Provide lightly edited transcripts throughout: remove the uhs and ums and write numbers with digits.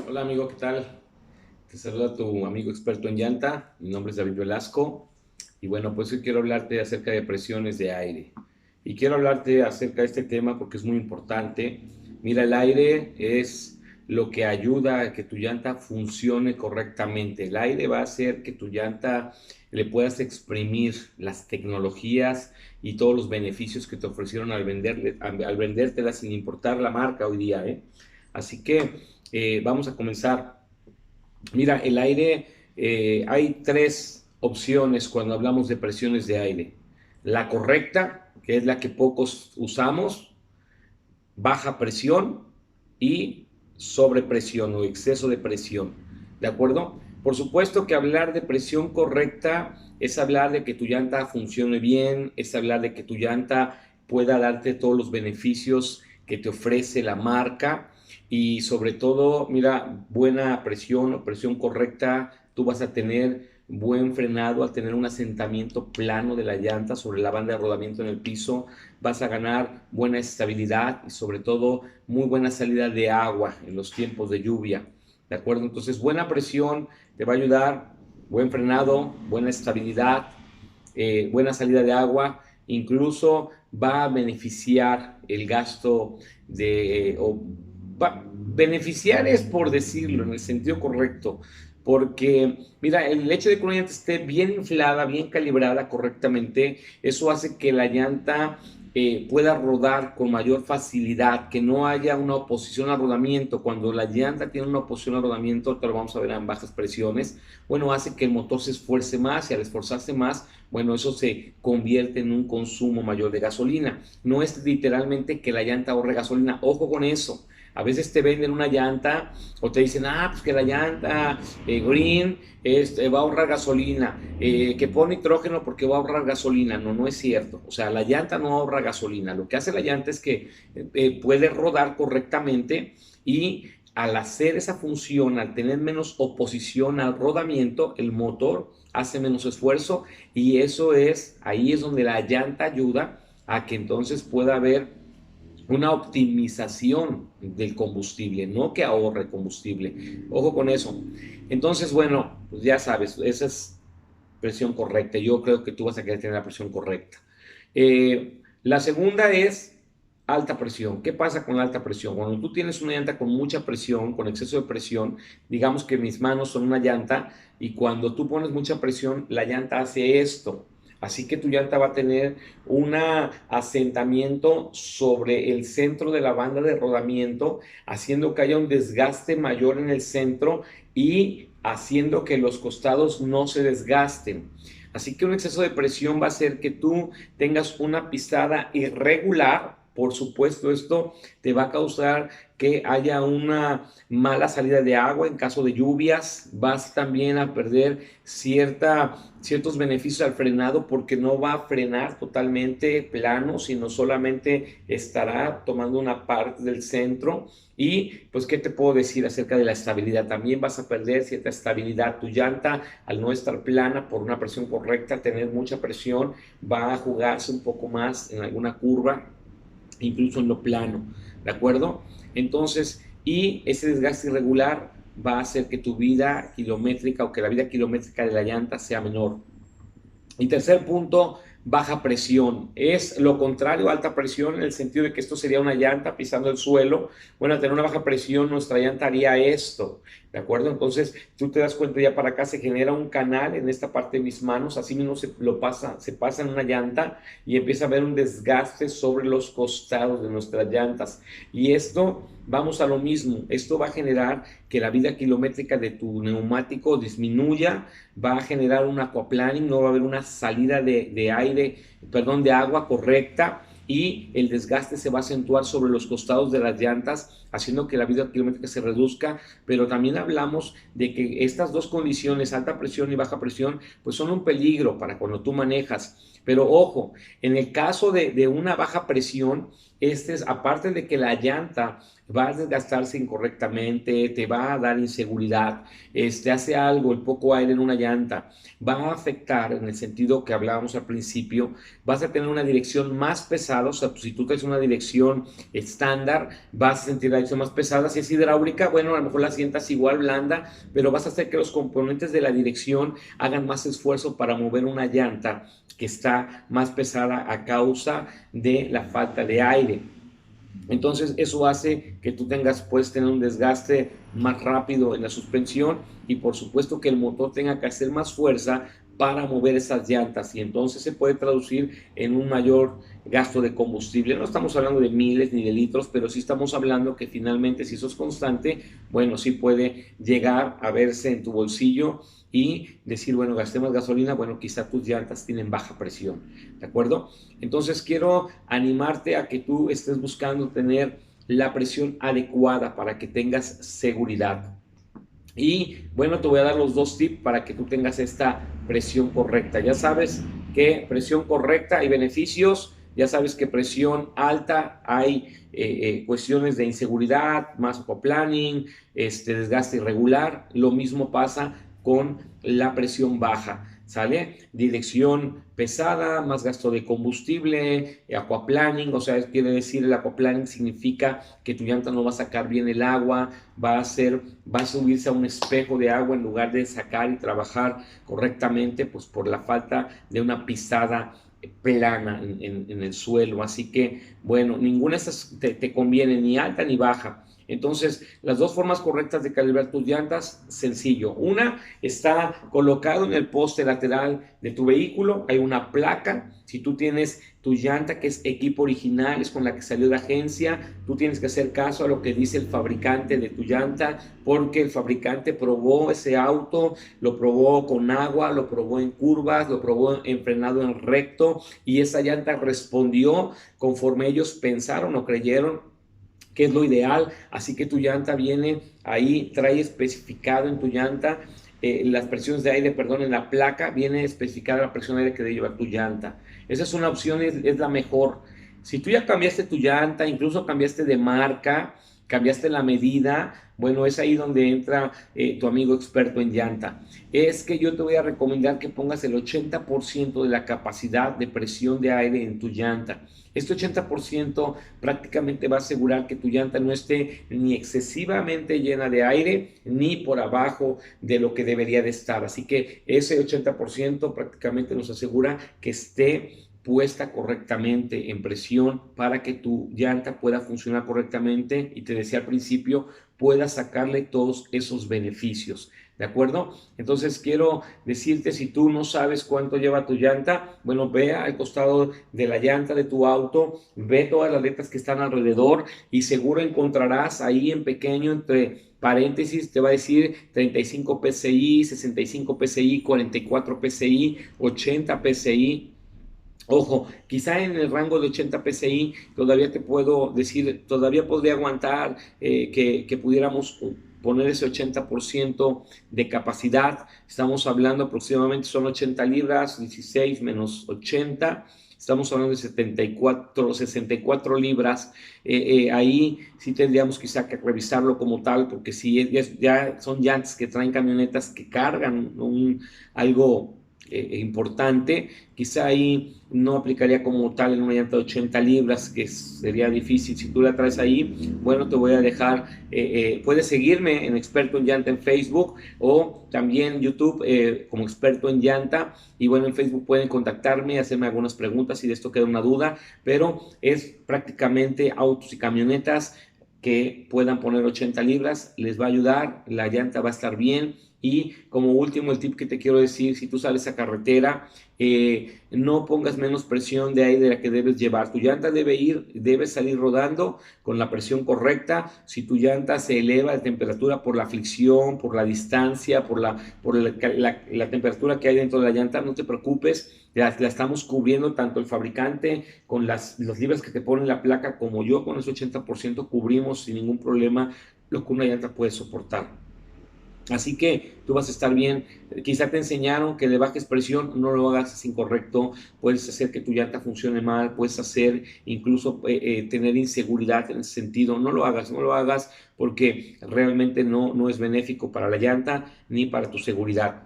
Hola amigo, ¿qué tal? Te saluda tu amigo experto en llanta. Mi nombre es David Velasco y bueno, pues hoy quiero hablarte acerca de presiones de aire. Y quiero hablarte acerca de este tema porque es muy importante. Mira, el aire es lo que ayuda a que tu llanta funcione correctamente. El aire va a hacer que tu llanta le puedas exprimir las tecnologías y todos los beneficios que te ofrecieron al vendértela sin importar la marca hoy día, ¿eh? Así que vamos a comenzar. Mira, el aire, hay tres opciones cuando hablamos de presiones de aire. La correcta, que es la que pocos usamos, baja presión y sobrepresión o exceso de presión. ¿De acuerdo? Por supuesto que hablar de presión correcta es hablar de que tu llanta funcione bien, es hablar de que tu llanta pueda darte todos los beneficios que te ofrece la marca y sobre todo, mira, buena presión o presión correcta, tú vas a tener buen frenado, al tener un asentamiento plano de la llanta sobre la banda de rodamiento en el piso, vas a ganar buena estabilidad y sobre todo muy buena salida de agua en los tiempos de lluvia. ¿De acuerdo? Entonces, buena presión te va a ayudar, buen frenado, buena estabilidad, buena salida de agua, incluso va a beneficiar el gasto beneficiar es por decirlo en el sentido correcto, porque mira, el hecho de que una llanta esté bien inflada, bien calibrada correctamente, eso hace que la llanta pueda rodar con mayor facilidad, que no haya una oposición al rodamiento. Cuando la llanta tiene una oposición al rodamiento, te lo vamos a ver en bajas presiones, bueno, hace que el motor se esfuerce más y al esforzarse más, bueno, eso se convierte en un consumo mayor de gasolina. No es literalmente que la llanta ahorre gasolina, ojo con eso. A veces te venden una llanta o te dicen, pues que la llanta green va a ahorrar gasolina, que pone nitrógeno porque va a ahorrar gasolina. No, no es cierto. O sea, la llanta no ahorra gasolina. Lo que hace la llanta es que puede rodar correctamente y al hacer esa función, al tener menos oposición al rodamiento, el motor hace menos esfuerzo y ahí es donde la llanta ayuda a que entonces pueda haber una optimización del combustible, no que ahorre combustible. Ojo con eso. Entonces, bueno, pues ya sabes, esa es presión correcta. Yo creo que tú vas a querer tener la presión correcta. La segunda es alta presión. ¿Qué pasa con la alta presión? Cuando tú tienes una llanta con mucha presión, con exceso de presión, digamos que mis manos son una llanta y cuando tú pones mucha presión, la llanta hace esto. Así que tu llanta va a tener un asentamiento sobre el centro de la banda de rodamiento, haciendo que haya un desgaste mayor en el centro y haciendo que los costados no se desgasten. Así que un exceso de presión va a hacer que tú tengas una pisada irregular. Por supuesto, esto te va a causar que haya una mala salida de agua en caso de lluvias. Vas también a perder ciertos beneficios al frenado porque no va a frenar totalmente plano, sino solamente estará tomando una parte del centro. Y pues, ¿qué te puedo decir acerca de la estabilidad? También vas a perder cierta estabilidad. Tu llanta, al no estar plana por una presión correcta, tener mucha presión, va a jugarse un poco más en alguna curva, incluso en lo plano, ¿de acuerdo? Entonces, y ese desgaste irregular va a hacer que tu vida kilométrica o que la vida kilométrica de la llanta sea menor. Y tercer punto, baja presión. Es lo contrario a alta presión en el sentido de que esto sería una llanta pisando el suelo. Bueno, al tener una baja presión, nuestra llanta haría esto, ¿de acuerdo? Entonces, tú te das cuenta ya para acá se genera un canal en esta parte de mis manos, así mismo se pasa en una llanta y empieza a haber un desgaste sobre los costados de nuestras llantas. Y esto, vamos a lo mismo, esto va a generar que la vida kilométrica de tu neumático disminuya, va a generar un aquaplaning, no va a haber una salida de aire, perdón, de agua correcta y el desgaste se va a acentuar sobre los costados de las llantas, haciendo que la vida kilométrica se reduzca, pero también hablamos de que estas dos condiciones, alta presión y baja presión, pues son un peligro para cuando tú manejas. Pero ojo, en el caso de una baja presión, aparte de que la llanta va a desgastarse incorrectamente, te va a dar inseguridad, hace algo, el poco aire en una llanta, va a afectar en el sentido que hablábamos al principio, vas a tener una dirección más pesada, o sea, si tú traes una dirección estándar, vas a sentir la dirección más pesada. Si es hidráulica, bueno, a lo mejor la sientas igual blanda, pero vas a hacer que los componentes de la dirección hagan más esfuerzo para mover una llanta que está más pesada a causa de la falta de aire. Entonces eso hace que tú puedes tener un desgaste más rápido en la suspensión y por supuesto que el motor tenga que hacer más fuerza para mover esas llantas y entonces se puede traducir en un mayor gasto de combustible. No estamos hablando de miles ni de litros, pero sí estamos hablando que finalmente si eso es constante, bueno, sí puede llegar a verse en tu bolsillo y decir, bueno, gasté más gasolina, bueno, quizá tus llantas tienen baja presión, ¿de acuerdo? Entonces quiero animarte a que tú estés buscando tener la presión adecuada para que tengas seguridad. Y bueno, te voy a dar los dos tips para que tú tengas esta presión correcta. Ya sabes que presión correcta hay beneficios, ya sabes que presión alta hay cuestiones de inseguridad, más aquaplaning, desgaste irregular. Lo mismo pasa con la presión baja. ¿Sale? Dirección pesada, más gasto de combustible, aquaplaning, o sea, quiere decir el aquaplaning significa que tu llanta no va a sacar bien el agua, va a subirse a un espejo de agua en lugar de sacar y trabajar correctamente, pues por la falta de una pisada plana en el suelo. Así que, bueno, ninguna de estas te conviene, ni alta ni baja. Entonces, las dos formas correctas de calibrar tus llantas, sencillo. Una está colocado en el poste lateral de tu vehículo, hay una placa. Si tú tienes tu llanta que es equipo original, es con la que salió de agencia, tú tienes que hacer caso a lo que dice el fabricante de tu llanta, porque el fabricante probó ese auto, lo probó con agua, lo probó en curvas, lo probó en frenado en recto y esa llanta respondió conforme ellos pensaron o creyeron que es lo ideal. Así que tu llanta viene ahí, trae especificado en tu llanta las presiones de aire, perdón, en la placa viene especificada la presión de aire que debe llevar tu llanta. Esa es una opción, es la mejor. Si tú ya cambiaste tu llanta, incluso cambiaste de marca, cambiaste la medida, bueno, es ahí donde entra tu amigo experto en llanta. Es que yo te voy a recomendar que pongas el 80% de la capacidad de presión de aire en tu llanta. Este 80% prácticamente va a asegurar que tu llanta no esté ni excesivamente llena de aire ni por abajo de lo que debería de estar. Así que ese 80% prácticamente nos asegura que esté puesta correctamente en presión para que tu llanta pueda funcionar correctamente y te decía al principio, puedas sacarle todos esos beneficios. ¿De acuerdo? Entonces quiero decirte, si tú no sabes cuánto lleva tu llanta, bueno, ve al costado de la llanta de tu auto, ve todas las letras que están alrededor y seguro encontrarás ahí en pequeño entre paréntesis, te va a decir 35 PSI, 65 PSI, 44 PSI, 80 PSI. Ojo, quizá en el rango de 80 PSI todavía te puedo decir, todavía podría aguantar que pudiéramos poner ese 80% de capacidad. Estamos hablando aproximadamente son 80 libras, 16 menos 80. Estamos hablando de 74, 64 libras. Ahí sí tendríamos quizá que revisarlo como tal, porque si ya son llantas que traen camionetas que cargan algo importante, quizá ahí no aplicaría como tal en una llanta de 80 libras, que sería difícil. Si tú la traes ahí, bueno, te voy a dejar, puedes seguirme en Experto en Llanta en Facebook o también YouTube como Experto en Llanta, y bueno, en Facebook pueden contactarme, hacerme algunas preguntas si de esto queda una duda, pero es prácticamente autos y camionetas que puedan poner 80 libras, les va a ayudar, la llanta va a estar bien. Y como último, el tip que te quiero decir, si tú sales a carretera, no pongas menos presión de aire de la que debes llevar. Tu llanta debe salir rodando con la presión correcta. Si tu llanta se eleva de temperatura por la fricción, por la distancia, por la temperatura que hay dentro de la llanta, no te preocupes, la estamos cubriendo tanto el fabricante con las libras que te ponen la placa como yo con ese 80% cubrimos sin ningún problema lo que una llanta puede soportar. Así que tú vas a estar bien. Quizá te enseñaron que le bajes presión, no lo hagas, es incorrecto. Puedes hacer que tu llanta funcione mal, puedes hacer incluso tener inseguridad en ese sentido. No lo hagas, no lo hagas porque realmente no es benéfico para la llanta ni para tu seguridad.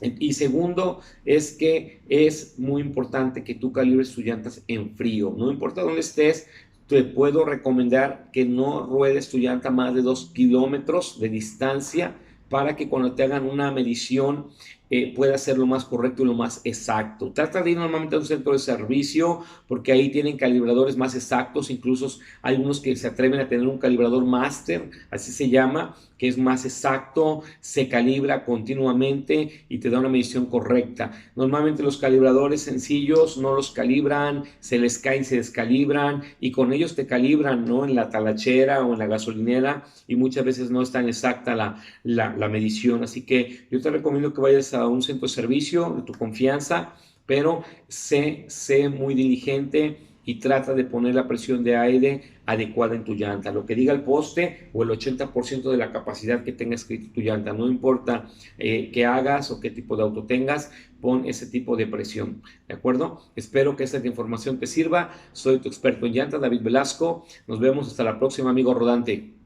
Y segundo, es que es muy importante que tú calibres tus llantas en frío. No importa dónde estés, te puedo recomendar que no ruedes tu llanta más de 2 kilómetros de distancia para que cuando te hagan una medición pueda ser lo más correcto y lo más exacto. Trata de ir normalmente a un centro de servicio porque ahí tienen calibradores más exactos, incluso hay unos que se atreven a tener un calibrador máster, así se llama, que es más exacto, se calibra continuamente y te da una medición correcta. Normalmente los calibradores sencillos no los calibran, se les caen, se descalibran y con ellos te calibran, ¿no? En la talachera o en la gasolinera y muchas veces no es tan exacta la medición. Así que yo te recomiendo que vayas a un centro de servicio de tu confianza, pero sé muy diligente y trata de poner la presión de aire adecuada en tu llanta. Lo que diga el poste o el 80% de la capacidad que tenga escrito tu llanta. No importa qué hagas o qué tipo de auto tengas, pon ese tipo de presión. ¿De acuerdo? Espero que esta información te sirva. Soy tu experto en llanta, David Velasco. Nos vemos hasta la próxima, amigo rodante.